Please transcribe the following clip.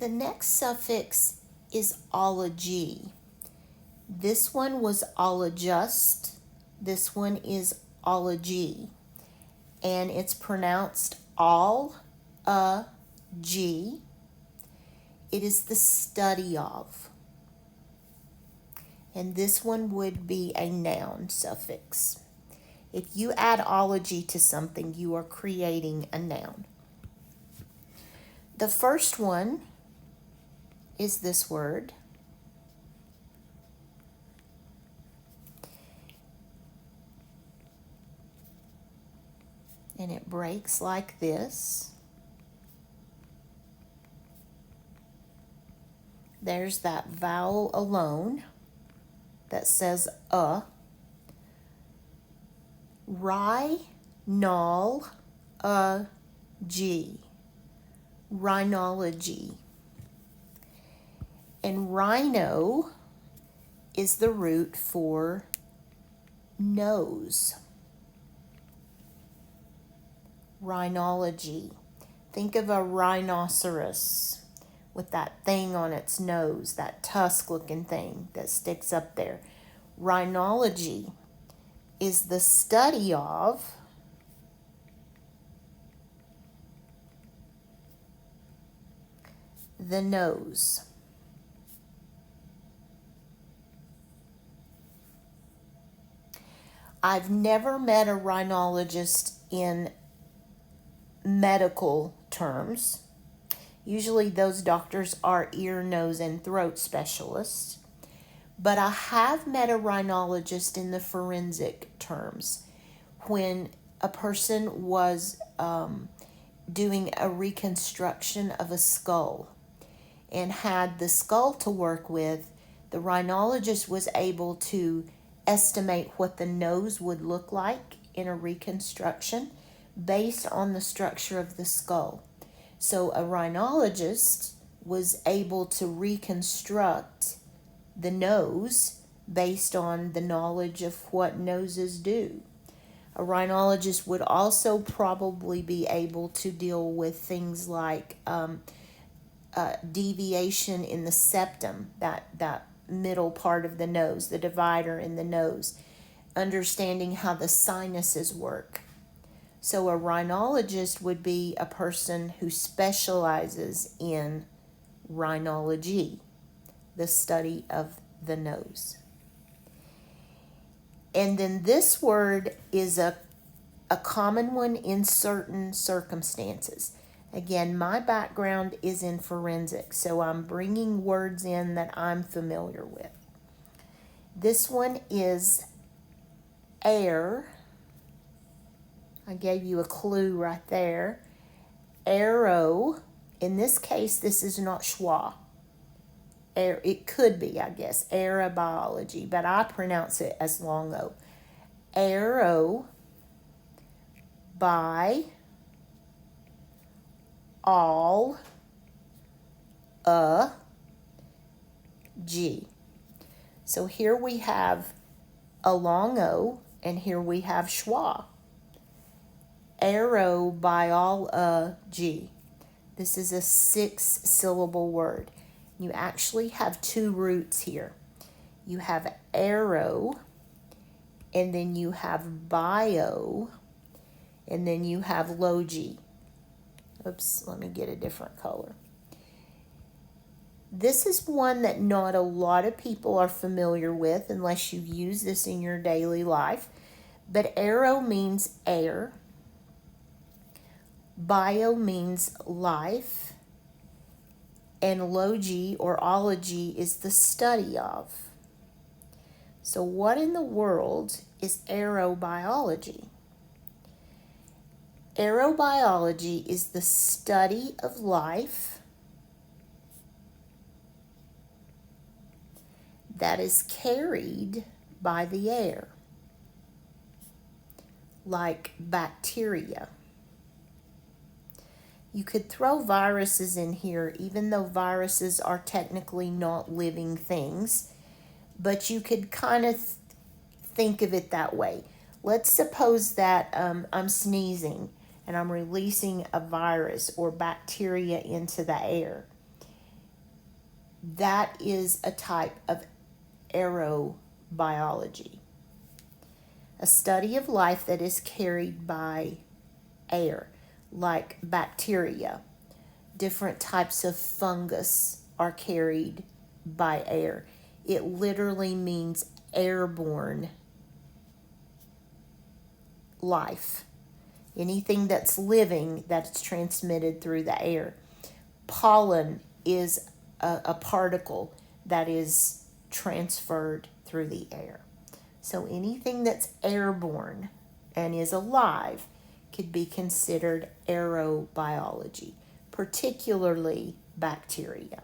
The next suffix is ology. This one was ologust. This one is ology. And it's pronounced all-a-g. It is the study of. And this one would be a noun suffix. If you add ology to something, you are creating a noun. The first one is this word. And it breaks like this. There's that vowel alone that says Rhinology. Rhinology. And rhino is the root for nose. Rhinology. Think of a rhinoceros with that thing on its nose, that tusk-looking thing that sticks up there. Rhinology is the study of the nose. I've never met a rhinologist in medical terms. Usually those doctors are ear, nose, and throat specialists. But I have met a rhinologist in the forensic terms when a person was doing a reconstruction of a skull and had the skull to work with. The rhinologist was able to estimate what the nose would look like in a reconstruction based on the structure of the skull. So a rhinologist was able to reconstruct the nose based on the knowledge of what noses do. A rhinologist would also probably be able to deal with things like deviation in the septum, that middle part of the nose, the divider in the nose, understanding how the sinuses work. So a rhinologist would be a person who specializes in rhinology, the study of the nose. And then this word is a common one in certain circumstances. Again, my background is in forensics, so I'm bringing words in that I'm familiar with. This one is air. I gave you a clue right there. Arrow. In this case, this is not schwa. It could be, I guess, aerobiology, but I pronounce it as long O. Arrow by all a G. So here we have a long O, and here we have schwa. Aerobiology. This is a 6-syllable word. You actually have 2 roots here. You have aero, and then you have bio, and then you have logy. Oops, let me get a different color. This is one that not a lot of people are familiar with unless you use this in your daily life. But aero means air. Bio means life. And logy or ology is the study of. So what in the world is aerobiology? Aerobiology is the study of life that is carried by the air, like bacteria. You could throw viruses in here, even though viruses are technically not living things, but you could kind of think of it that way. Let's suppose that I'm sneezing and I'm releasing a virus or bacteria into the air. That is a type of aerobiology, a study of life that is carried by air, like bacteria. Different types of fungus are carried by air. It literally means airborne life. Anything that's living that's transmitted through the air. Pollen is a particle that is transferred through the air. So anything that's airborne and is alive could be considered aerobiology, particularly bacteria.